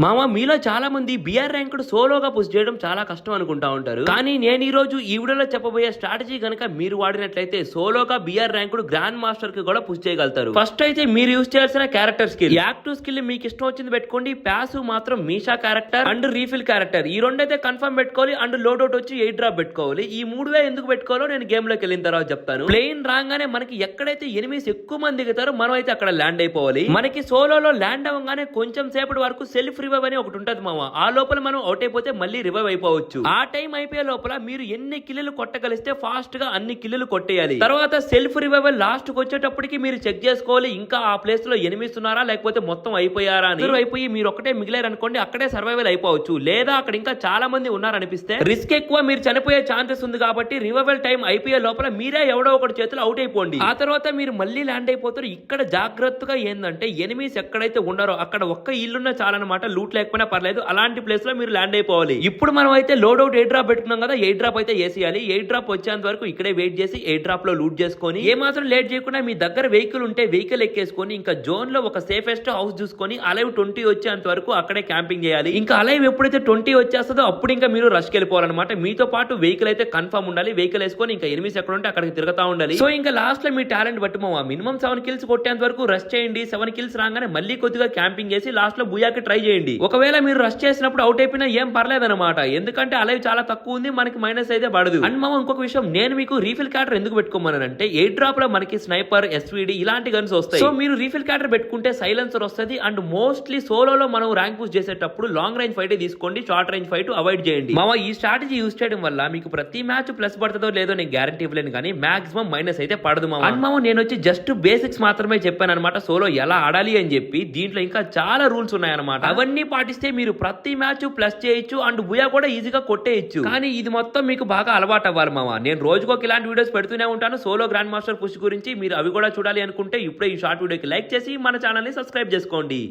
మామ మీలో చాలా మంది బిఆర్ ర్యాంకుడు సోలోగా పుష్ చేయడం చాలా కష్టం అనుకుంటా ఉంటారు. కానీ నేను ఈ రోజు ఈ వీడియోలో చెప్పబోయే స్ట్రాటజీ గనక మీరు వాడినట్లయితే సోలోగా బిఆర్ ర్యాంకుడు గ్రాండ్ మాస్టర్ కి కూడా పుష్ చేయగలుగుతారు. ఫస్ట్ అయితే మీరు యూజ్ చేయాల్సిన క్యారెక్టర్ స్కిల్. యాక్టివ్ స్కిల్ మీకు ఇష్టం వచ్చింది పెట్టుకోండి. ప్యాసివ్ మాత్రం Meesha character and refill character ఈ రెండు అయితే కన్ఫర్మ్ పెట్టుకోవాలి. అండ్ లోడౌట్ వచ్చి 8 డ్రాప్ పెట్టుకోవాలి. ఈ మూడువే ఎందుకు పెట్టుకోవాలో నేను గేమ్ లోకి వెళ్ళిన తర్వాత చెప్తాను. ప్లేన్ రాగానే మనకి ఎక్కడైతే ఎనిమిస్ ఎక్కువ మంది దిగుతారో మనం అయితే అక్కడ ల్యాండ్ అయిపోవాలి. మనకి సోలోలో ల్యాండ్ అవ్వగానే కొంచెం సేపటి వరకు సెల్ఫ్ రివైవ్ అని ఒకటి ఉంటది మామ. ఆ లోపల మనం అవుట్ అయిపోతే మళ్ళీ రివైవ్ అయిపోవచ్చు. ఆ టైం అయిపోయే లోపల మీరు ఎన్ని కిల్లులు కొట్టగలిస్తే ఫాస్ట్ గా అన్ని కిల్లులు కొట్టేయాలి. తర్వాత సెల్ఫ్ రివైవల్ లాస్ట్ కు వచ్చేటప్పటికి మీరు చెక్ చేసుకోవాలి ఇంకా ఆ ప్లేస్ లో ఎనిమిస్తున్నారా లేకపోతే మొత్తం అయిపోయారా అని. అయిపోయి మీరు ఒకటే మిగిలారు అనుకోండి అక్కడే సర్వైవల్ అయిపోవచ్చు. లేదా అక్కడ ఇంకా చాలా మంది ఉన్నారనిపిస్తే రిస్క్ ఎక్కువ, మీరు చనిపోయే ఛాన్సెస్ ఉంది కాబట్టి రివైవల్ టైం అయిపోయే లోపల మీరే ఎవడో ఒకటి చేతులు అవుట్ అయిపోండి. ఆ తర్వాత మీరు మళ్ళీ ల్యాండ్ అయిపోతారు. ఇక్కడ జాగ్రత్తగా ఏంటంటే ఎనిమిస్ ఎక్కడైతే ఉన్నారో అక్కడ ఒక్క ఇల్లున్నా చాలన్నమాట. లూట్ లేకపోయినా పర్లేదు, అలాంటి ప్లేస్ లో మీరు ల్యాండ్ అయిపోవాలి. ఇప్పుడు మనం అయితే లోడౌట్ 8 డ్రాప్ పెట్టుకున్నాం కదా, 8 డ్రాప్ అయితే వేసేయాలి. 8 డ్రాప్ వచ్చేంత వరకు ఇక్కడే వెయిట్ చేసి 8 డ్రాప్ లో లూట్ చేసుకొని ఏ మాత్రం లేట్ చేయకుండా మీ దగ్గర వెహికల్ ఉంటే వెహికల్ ఎక్కేసుకొని ఇంకా జోన్ లో ఒక సేఫెస్ట్ హౌస్ చూసుకొని అలైవ్ 20 వచ్చేంత వరకు అక్కడే క్యాంపింగ్ చేయాలి. ఇంకా అలైవ్ ఎప్పుడైతే 20 వచ్చేస్తుందో అప్పుడు ఇంకా మీరు రష్ వెళ్ళిపోవాలన్నమాట. మీతో పాటు వెహికల్ అయితే కన్ఫర్మ్ ఉండాలి. వెహికల్ వేసుకొని ఇంకా ఎనిమిస్ ఎక్కడ ఉంటే అక్కడికి తిరుగుతా ఉండాలి. సో ఇంకా లాస్ట్ లో మీ టాలెంట్ బట్టి మినిమం 7 కిల్స్ కొట్టేంత వరకు రష్ చేయండి. 7 కిల్స్ రాగానే మళ్ళీ కొద్దిగా క్యాంపింగ్ చేసి లాస్ట్ లో బుయాకి ట్రై చేయండి. ఒకవేళ మీరు రష్ చేసినప్పుడు అవుట్ అయిపోయినా ఏం పర్లేదన్నమాట. ఎందుకంటే అలైవ్ చాలా తక్కువ ఉంది, మనకి మైనస్ అయితే పడదు. అండ్ మామ ఇంకొక విషయం, నేను మీకు రీఫిల్ క్యారెక్టర్ ఎందుకు పెట్టుకోమన్నానంటే 8 డ్రాప్ లో మనకి స్నైపర్, ఎస్విడి ఇలాంటి గన్స్ వస్తాయి. సో మీరు రీఫిల్ క్యారెక్టర్ పెట్టుకుంటే సైలెన్సర్ వస్తుంది. అండ్ మోస్ట్లీ సోలోలో మనం ర్యాంక్ పుష్ చేసేటప్పుడు లాంగ్ రేంజ్ ఫైట్ తీసుకోండి, షార్ట్ రేంజ్ ఫైట్ అవాయిడ్ చేయండి. మామ ఈ స్ట్రాటజీ యూజ్ చేయడం వల్ల మీకు ప్రతి మ్యాచ్ ప్లస్ పడుతుందో లేదో నేను గ్యారంటీ ఇవ్వలేను, కానీ మాక్సిమం మైనస్ అయితే పడదు మామ. అండ్ మామ నేను వచ్చి జస్ట్ బేసిక్స్ మాత్రమే చెప్పాను అనమాట సోలో ఎలా ఆడాలి అని చెప్పి. దీంట్లో ఇంకా చాలా రూల్స్ ఉన్నాయన్నమాట. అవన్నీ పాటిస్తే మీరు ప్రతి మ్యాచ్ ప్లస్ చేయొచ్చు అండ్ బుయా కూడా ఈజీగా కొట్టేయచ్చు. కానీ ఇది మొత్తం మీకు బాగా అలవాటు అవ్వాలి మామ. నేను రోజుకొక ఇలాంటి వీడియోస్ పెడుతూనే ఉంటాను సోలో గ్రాండ్ మాస్టర్ పుష్ గురించి. మీరు అవి కూడా చూడాలి అనుకుంటే ఇప్పుడే ఈ షార్ట్ వీడియోకి లైక్ చేసి మన ఛానల్ ని సబ్స్క్రైబ్ చేసుకోండి.